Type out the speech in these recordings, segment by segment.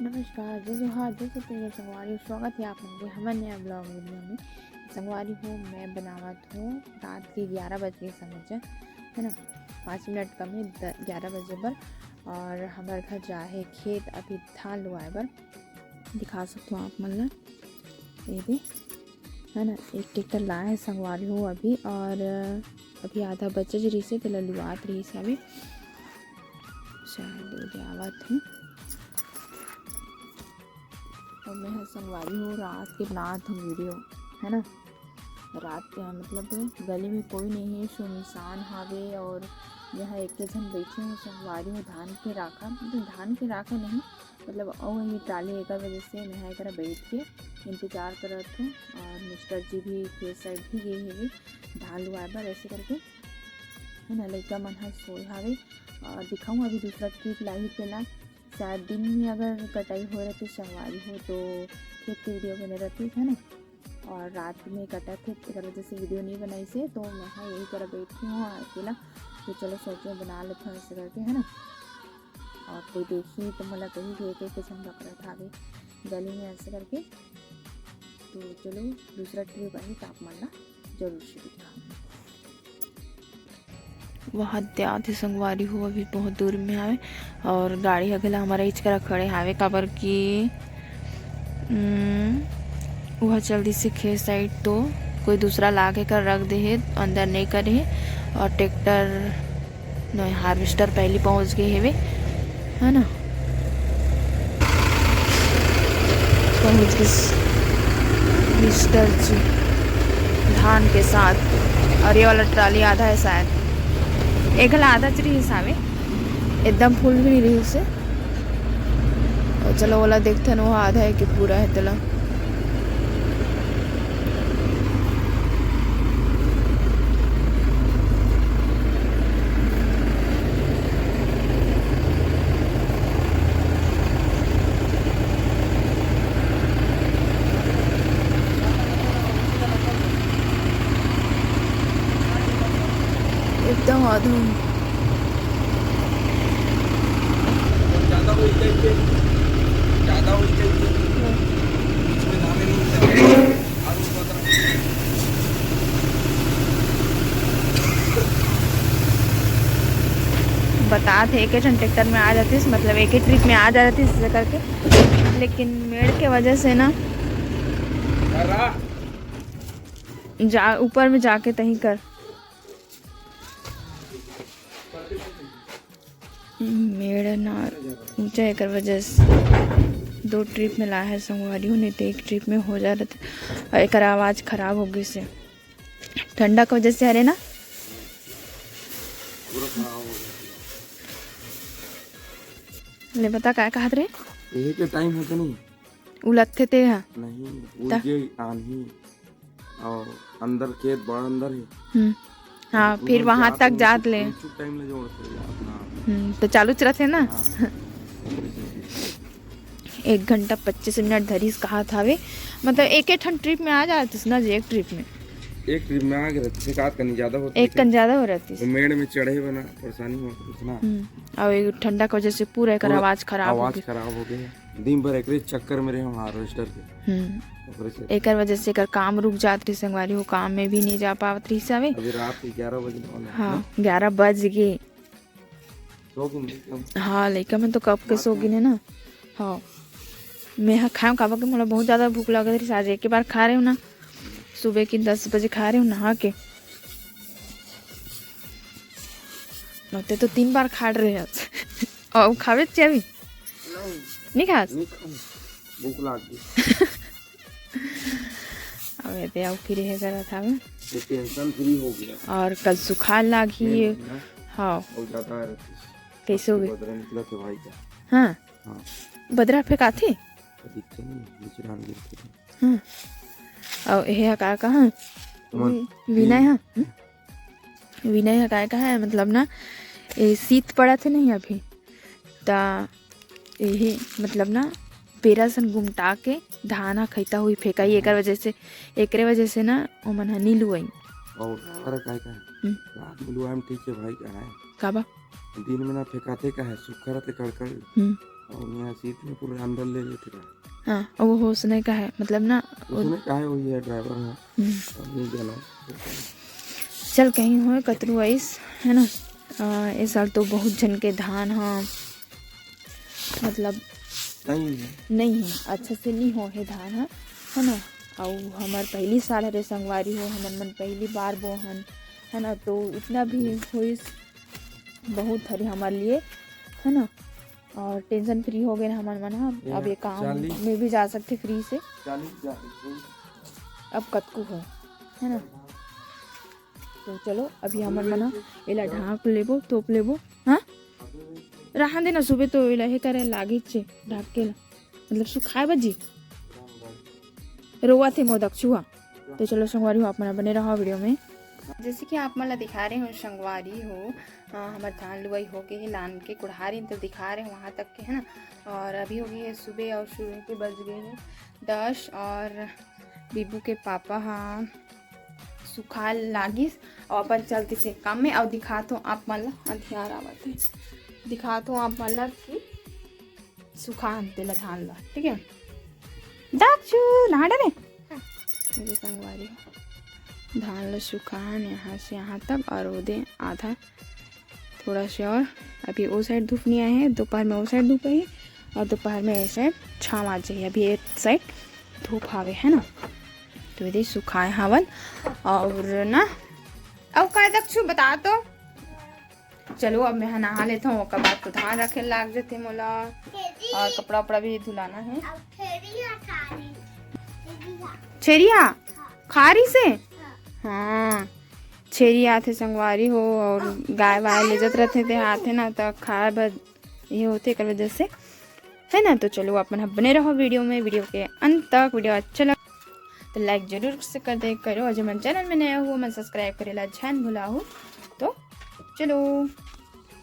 नमस्कार, जय जोहार, जय छत्तीसगढ़ संगवारी। स्वागत है आप लोगों के हमारे नया ब्लॉग वीडियो में। संगवारी हूँ मैं बनावत हूँ रात के 11 बजे समझ है ना, 5 मिनट कम है 11 बजे पर। और हमारे घर जा है खेत अभी धान लुआए बर। दिखा सकता हूँ आप मन ये भी है ना। एक ट्रैक्टर लाए है संगवारी हूँ अभी, और अभी आधा बचे रही से तो लुआत रही से अभी शायद आवत है। और मैं संगवारी हूँ रात के बनात हूँ वीडियो है ना। रात के मतलब गली में कोई नहीं है, सुनसान हावे और यहाँ एक जन बैठे हूँ संगवारी हूँ धान के राखा, मतलब धान के राखा नहीं मतलब और ये टाली एक वजह से मैं एक बैठ के इंतज़ार करत हूँ। और मिस्टर जी भी खेत साइड भी गए है धान लुआए बर ऐसे करके है ना। लड़का मन ह सोए हावे और दिखाऊँ अभी दूसरा ट्रिप लाई पेला। शायद दिन में अगर कटाई हो रहती संगवारी हो तो खेत की वीडियो बने रहती है ना। और रात में कटा थे एक वजह से वीडियो नहीं बनाई से, तो मैं यही तरह बैठी हूँ अकेला। तो चलो सोचे बना लेते हैं ऐसे करके है ना। और कोई देखी तो मतलब कहीं गए थे कुछ हम रख रहा था अभी गली में ऐसे करके। तो चलो दूसरा ट्रिप आई तो आप मन जरूर से दिखाऊँ। वहाँ त्यात संगवारी हो अभी बहुत दूर में आवे और गाड़ी अगला हमारा इच करा खड़े हावे काबर की वह जल्दी से खेत साइड तो कोई दूसरा लाके कर रख दे है, अंदर नहीं करे है। और ट्रैक्टर नहीं हार्वेस्टर पहले पहुंच गए है ना। पहुंच गए मिस्टर जी धान के साथ। और ये वाला ट्राली आधा है शायद, एक गला आधा चरी हिसाबे एकदम फुल भी नहीं रही उसे। और चलो वाला देखते हैं वो आधा है कि पूरा है तला। एकदम आधा बता थे एक ट्रैक्टर में आ जाती मतलब एक ही ट्रिप में आ जाती इससे करके, लेकिन मेड़ के वजह से ना जा ऊपर में जाके तहीं कर मेड़ ना ऊंचा एक वजह से 2 ट्रिप में ला है संगवारी हूँ, नहीं तो एक ट्रिप में हो जा रहा था। और एक आवाज़ खराब हो गई से ठंडा की वजह से अरे ना ले बता क्या कहा रे यही के टाइम होते नहीं उलथे ते हाँ नहीं उलझे आंधी और अंदर खेत बड़ा अंदर है। हाँ फिर वहाँ तक जात ले टाइम ले जोड़ते तो चालू चलते ना। 1 घंटा 25 मिनट धरीस कहा था वे, मतलब एक ट्रिप में आ जाती ना जी। एक ट्रिप में आ गए शिकायत करनी ज्यादा होती एक कन ज्यादा हो रहती है मेड़ में चढ़े बना परेशानी हो इतना। और एक ठंडा की वजह से पूरा एक आवाज खराब हो गई दिन भर एक चक्कर में रहे हम हार्वेस्टर के एक वजह से कर काम रुक जात रही संगवारी हो, काम में भी नहीं जा पावत रही सवे। अभी रात 11 बजे हाँ 11 बज गए। हाँ लड़का में तो कब के सो गिने ना। हाँ मैं खाऊँ काबा के मतलब बहुत ज़्यादा भूख लग रही। आज एक बार खा रही हूँ ना, सुबह की 10 बजे खा रही हूँ नहा के। लगते तो 3 बार खा रहे हैं और खावे अभी नहीं खास भूख लग गई अब ये आओ फिर है करा था मैं टेंशन फ्री हो गया। और कल सुखार लागी। हाँ कैसे हो गए। हाँ बदरा फेंका थे। हाँ और यह का कहाँ विनय हाँ विनय का है मतलब ना ये शीत पड़ा थे नहीं अभी ता यही मतलब ना पेरा सन गुमटा के धाना खैता हुई फेंकाई एक वजह से ना वो मन हनी लुआई। और अरे काय का रात में लुआई में ठीक है भाई का है काबा दिन में ना फेंकाते का है सुखा रहते कड़कड़ और यहाँ सीट में पूरे अंदर ले लेते रहे। हाँ, और वो होसने का है मतलब ना, उसने कहा है वही है ड्राइवर है, अब नहीं जाना। चल कहीं हो कतरू आइस है ना। इस साल तो बहुत जन के धान हाँ मतलब नहीं है अच्छे से नहीं हो है धान है ना। और हमार पहली साल हरे संगवारी हो, हमन मन पहली बार बोहन है ना, तो इतना भी हुई बहुत हरे हमारे लिए है ना। और टेंशन फ्री हो गए हमारे मन। हाँ अब ये काम में भी जा सकते फ्री से। अब कतकू है ना, तो चलो अभी हमारे मन एला ढाक लेबो तोप लेबो। हाँ रहा देना सुबह तो एला हे करे लागी छे ढाक के मतलब सुखाए बजी रोआ थे मोदक छुआ। तो चलो संगवारी हो आप मना बने रहो वीडियो में। जैसे कि आप मला दिखा रहे हो संगवारी हो हमारे धान लुआई हो गई है, लान के कुढ़ारी तो दिखा रहे हैं वहाँ तक के है ना। और अभी हो गई है सुबह और सुबह के बज गए हैं 10 और बीबू के पापा हाँ सुखा लागिस और अपन चलते से काम में। और दिखा तो आप मला अंधियार आवत है, दिखा तो आप मला कि सुखा अंते ला धान ला ठीक है। दाक्षू नहा डरे मेरे संगवारी धान ला सुखान यहाँ से यहाँ तक और उधे आधा थोड़ा से और अभी वो साइड धूप नहीं आए हैं, दोपहर में वो साइड धूप आई और दोपहर में ऐसे छाँव आ जाए। अभी एक साइड धूप हावे है ना, तो यदि सुखाए हावन और ना अब का दक्षु बता तो। चलो अब मैं नहा लेता हूँ, कबार तो धान रखे लाग जाते मोला और कपड़ा उपड़ा भी धुलाना है। छेरिया खारी से हाँ छेरिया थे संगवारी हो और गाय वाय ले जाते रहते थे हाथ है ना, तो खाए बद ये होते कर वजह से है ना। तो चलो आप बने रहो वीडियो में, वीडियो के अंत तक। वीडियो अच्छा लगा तो लाइक जरूर से कर दे करो, और जो मैं चैनल में नया हुआ मैं सब्सक्राइब करेला झन भुला हूँ। तो चलो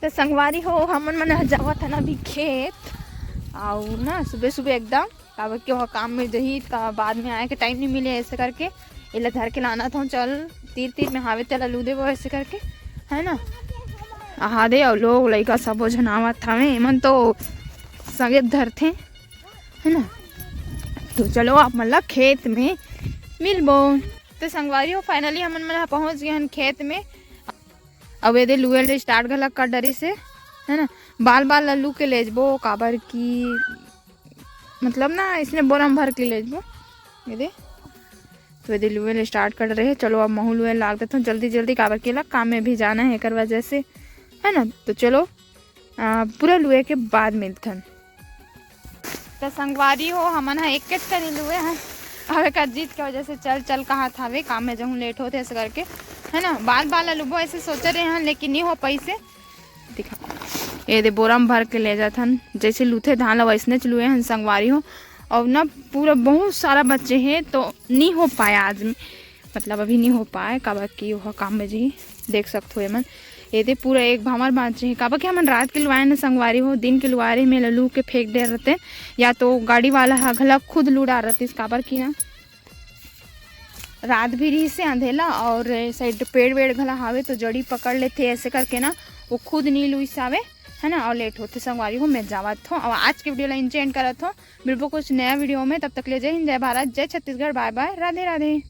तो संगवारी हो हमन मन जावा था ना अभी खेत और ना सुबह सुबह एकदम काबर के वहाँ काम में जही का बाद में आए के टाइम नहीं मिले ऐसे करके इला धर के लाना था। चल तीर तीर में हावे चला लू दे वो ऐसे करके है ना। आहा दे और लोग लड़का सब झनावा था में मन तो संगे धरते है ना। तो चलो आप मतलब खेत में मिलबो। तो संगवारी हो फाइनली हमन मन पहुँच गए हैं खेत में। अब ये लुए स्टार्ट गलक कर डरी से है ना, बाल बाल लल्लू के ले जबो काबर की मतलब ना इसने बोरम भर के ले जबो ये दे। तो यदि लुए स्टार्ट कर रहे हैं, चलो अब महू लुए लाग देता हूँ जल्दी जल्दी काबर के लग काम में भी जाना है कर वजह से है ना। तो चलो पूरा लुए के बाद मिलते हैं। तो संगवारी हो हमन एक करी लुए हैं और एक जीत की वजह से चल चल कहा था वे काम में जाऊँ लेट होते ऐसे करके है ना। बाल बाल लुबो ऐसे सोच रहे हैं लेकिन नहीं हो पैसे दिखा ये दे बोरम भर के ले जाते हैं जैसे लूथे धान वैसने चलुए हैं संगवारी हो। और ना पूरा बहुत सारा बच्चे हैं तो नहीं हो पाया आज में, मतलब अभी नहीं हो पाए काबर की वह काम में जी देख सकते हो मन ये दे पूरा एक भामर बाँचे हैं काबर के हमन रात के लुआए न संगवारी हो, दिन के लुआरे में लू के फेंक दे रहते या तो गाड़ी वाला हगला खुद लुड़ा रहती काबर की ना रात भी रही से अंधेला और साइड पेड़ वेड़ घला हावे तो जड़ी पकड़ लेते ऐसे करके ना वो खुद नहीं लुइस आवे है ना और लेट होते संगवारी हो। मैं जावत हूँ और आज के वीडियो ला इंचेंड करत हूँ, मिलबो कुछ नया वीडियो में, तब तक ले जय हिंद जय भारत जय छत्तीसगढ़ बाय बाय राधे राधे।